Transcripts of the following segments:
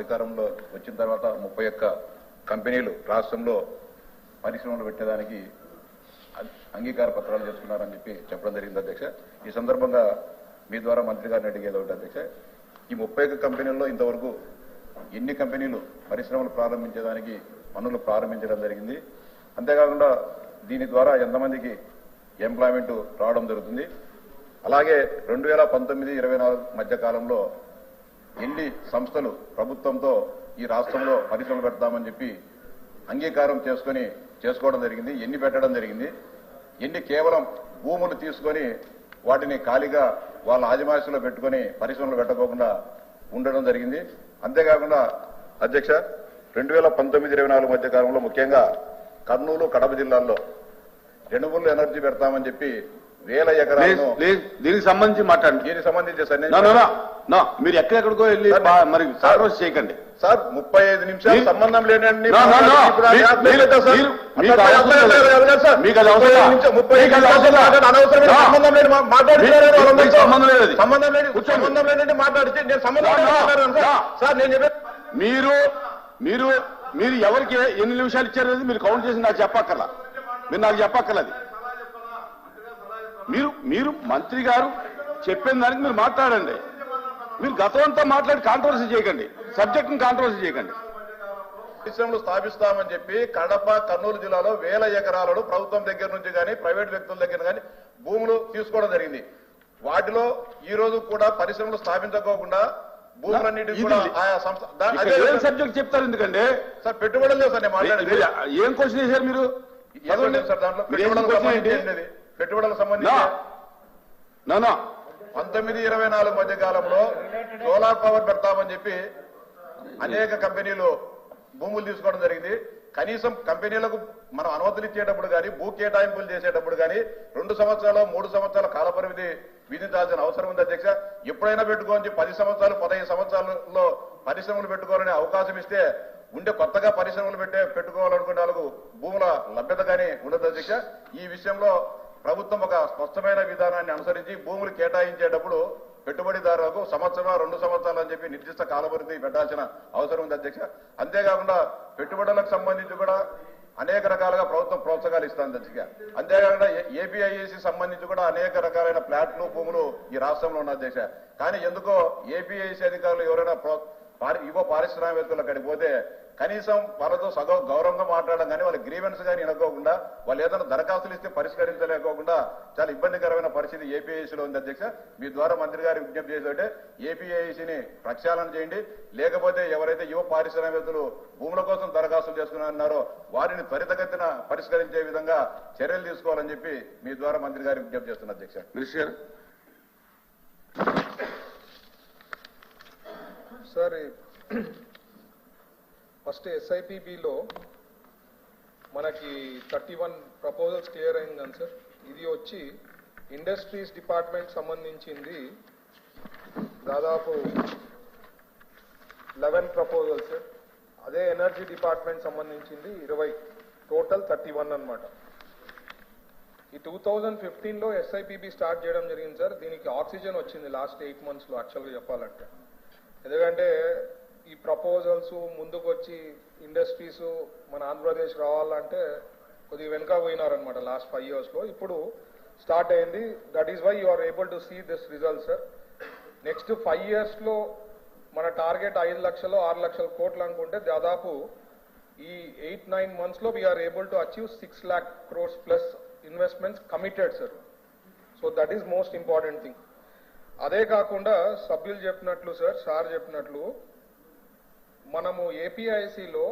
అధికారంలో వచ్చిన తర్వాత 31 కంపెనీలు రాష్ట్రంలో పరిశ్రమలు పెట్టేదానికి అంగీకార పత్రాలు చేసుకున్నారని చెప్పడం జరిగింది అధ్యక్ష. ఈ సందర్భంగా మీ ద్వారా మంత్రి గారిని అడిగేది ఒకటి అధ్యక్ష, ఈ 31 కంపెనీల్లో ఇంతవరకు ఎన్ని కంపెనీలు పరిశ్రమలు ప్రారంభించేదానికి పనులు ప్రారంభించడం జరిగింది, అంతేకాకుండా దీని ద్వారా ఎంతమందికి ఎంప్లాయ్మెంట్ రావడం జరుగుతుంది, అలాగే 2019-24 మధ్య కాలంలో ఎన్ని సంస్థలు ప్రభుత్వంతో ఈ రాష్ట్రంలో పరిశ్రమలు పెడతామని చెప్పి అంగీకారం చేసుకోవడం జరిగింది, ఎన్ని పెట్టడం జరిగింది, ఎన్ని కేవలం భూములు తీసుకొని వాటిని ఖాళీగా వాళ్ళ ఆదివాసీలో పెట్టుకొని పరిశ్రమలు పెట్టకోకుండా ఉండడం జరిగింది. అంతేకాకుండా అధ్యక్ష 2019-24 మధ్య కాలంలో ముఖ్యంగా కర్నూలు కడప జిల్లాల్లో రెన్యూబుల్ ఎనర్జీ పెడతామని చెప్పి 1000 ఎకరాలను దీనికి సంబంధించి మాట్లాడండి. దీనికి సంబంధించి మీరు ఎక్కడెక్కడికో వెళ్ళి మరి సారోస్ చేయకండి సార్. 35 నిమిషాలు సంబంధం లేనండి. మాట్లాడితే నేను మీరు ఎవరికి ఎన్ని నిమిషాలు ఇచ్చారనేది మీరు కౌంట్ చేసి నాకు చెప్పక్కర్లా, మీరు నాకు చెప్పక్కర్లేదు. మీరు మంత్రి గారు చెప్పిన దానికి మీరు మాట్లాడండి. మీరు గతం అంతా మాట్లాడి కాంట్రవర్సీ చేయకండి, సబ్జెక్ట్ ని కాంట్రవర్సీ చేయకండి. పరిశ్రమలు స్థాపిస్తామని చెప్పి కడప కర్నూలు జిల్లాలో 1000 ఎకరాలను ప్రభుత్వం దగ్గర నుంచి కానీ ప్రైవేట్ వ్యక్తుల దగ్గర కానీ భూములు తీసుకోవడం జరిగింది. వాటిలో ఈ రోజు కూడా పరిశ్రమలు స్థాపించుకోకుండా భూములన్నిటి కూడా ఆయా సంస్థ సబ్జెక్ట్ చెప్తారు. ఎందుకంటే సార్ పెట్టుబడులు లేవు సార్, నేను మాట్లాడేది ఏం క్వశ్చన్ చేశారు మీరు? సార్ దాంట్లో పెట్టుబడులకు సంబంధించి 19-24 మధ్య కాలంలో సోలార్ పవర్ పెడతామని చెప్పి అనేక కంపెనీలు భూములు తీసుకోవడం జరిగింది. కనీసం కంపెనీలకు మనం అనుమతులు ఇచ్చేటప్పుడు కానీ భూ కేటాయింపులు చేసేటప్పుడు కానీ 2 సంవత్సరాలు 3 సంవత్సరాల కాలపరిమితి విధించాల్సిన అవసరం ఉంది అధ్యక్ష. ఎప్పుడైనా పెట్టుకోని 10 సంవత్సరాలు 15 సంవత్సరాలలో పరిశ్రమలు పెట్టుకోవాలనే అవకాశం ఇస్తే ఉండే కొత్తగా పరిశ్రమలు పెట్టుకోవాలనుకునే వాళ్ళకు భూముల లభ్యత కానీ ఉండదు అధ్యక్ష. ఈ విషయంలో ప్రభుత్వం ఒక స్పష్టమైన విధానాన్ని అనుసరించి భూములు కేటాయించేటప్పుడు పెట్టుబడిదారులకు 1 సంవత్సరం 2 సంవత్సరాలు అని చెప్పి నిర్దిష్ట కాలపరిమితి పెట్టాల్సిన అవసరం ఉంది అధ్యక్ష. అంతేకాకుండా పెట్టుబడులకు సంబంధించి కూడా అనేక రకాలుగా ప్రభుత్వం ప్రోత్సాహాలు ఇస్తుంది అధ్యక్ష. అంతేకాకుండా ఏపీఐఏసీ సంబంధించి కూడా అనేక రకాలైన ప్లాట్లు భూములు ఈ రాష్ట్రంలో ఉన్న అధ్యక్ష. కానీ ఎందుకో ఏపీఐసీ అధికారులు ఎవరైనా యువ పారిశ్రామికవేత్తలు అక్కడికి పోతే కనీసం వాళ్ళతో గౌరవంగా మాట్లాడడం కానీ వాళ్ళ గ్రీవెన్స్ కానీ వినకోకుండా వాళ్ళు ఏదైనా దరఖాస్తులు ఇస్తే పరిష్కరించలేకోకుండా చాలా ఇబ్బందికరమైన పరిస్థితి ఏపీఐసీలో ఉంది అధ్యక్ష. మీ ద్వారా మంత్రి గారి విజ్ఞప్తి చేసేటే ఏపీఐసీని ప్రక్షాళన చేయండి, లేకపోతే ఎవరైతే యువ పారిశ్రామికవేత్తలు భూముల కోసం దరఖాస్తులు చేసుకున్నారో వారిని త్వరితగతిన పరిష్కరించే విధంగా చర్యలు తీసుకోవాలని చెప్పి మీ ద్వారా మంత్రి గారి విజ్ఞప్తి చేస్తున్నారు అధ్యక్ష. మినిస్టర్ సార్, ఫస్ట్ ఎస్ఐపిబిలో మనకి 31 ప్రపోజల్స్ క్లియర్ అయింది కదా సార్. ఇది వచ్చి ఇండస్ట్రీస్ డిపార్ట్మెంట్ సంబంధించింది దాదాపు 11 ప్రపోజల్స్ సార్. అదే ఎనర్జీ డిపార్ట్మెంట్ సంబంధించింది 20, టోటల్ 31 అన్నమాట. ఈ 2015లో ఎస్ఐపిబి స్టార్ట్ చేయడం జరిగింది సార్. దీనికి ఆక్సిజన్ వచ్చింది లాస్ట్ 8 monthsలో యాక్చువల్గా చెప్పాలంటే. ఎందుకంటే ఈ ప్రపోజల్స్ ముందుకు వచ్చి ఇండస్ట్రీస్ మన ఆంధ్రప్రదేశ్ రావాలంటే కొద్దిగా వెనుక పోయినారనమాట లాస్ట్ 5 yearsలో. ఇప్పుడు స్టార్ట్ అయింది. That is why you are able to see this result sir. Next 5 yearsలో మన టార్గెట్ 5 లక్షలు 6 లక్షల కోట్లు అనుకుంటే దాదాపు ఈ 8-9 monthsలో we are able to achieve 6 lakh crores plus investments committed sir. So that is most important thing. అదే కాకుండా సభ్యులు చెప్పినట్లు సార్ చెప్పినట్లు మనము ఏపీఐసీలో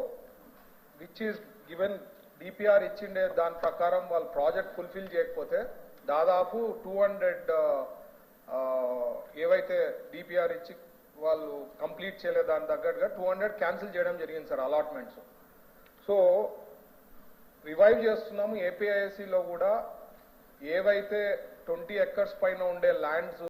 విచ్ ఈస్ గివెన్ డిపిఆర్ ఇచ్చిండే దాని ప్రకారం వాళ్ళు ప్రాజెక్ట్ ఫుల్ఫిల్ చేయకపోతే దాదాపు 200 ఏవైతే డిపిఆర్ ఇచ్చి వాళ్ళు కంప్లీట్ చేయలేదు దాని తగ్గట్టుగా 200 క్యాన్సిల్ చేయడం జరిగింది సార్ అలాట్మెంట్స్. సో రివైవ్ చేస్తున్నాము. ఏపీఐసీలో కూడా ఏవైతే 20 acres పైన ఉండే ల్యాండ్స్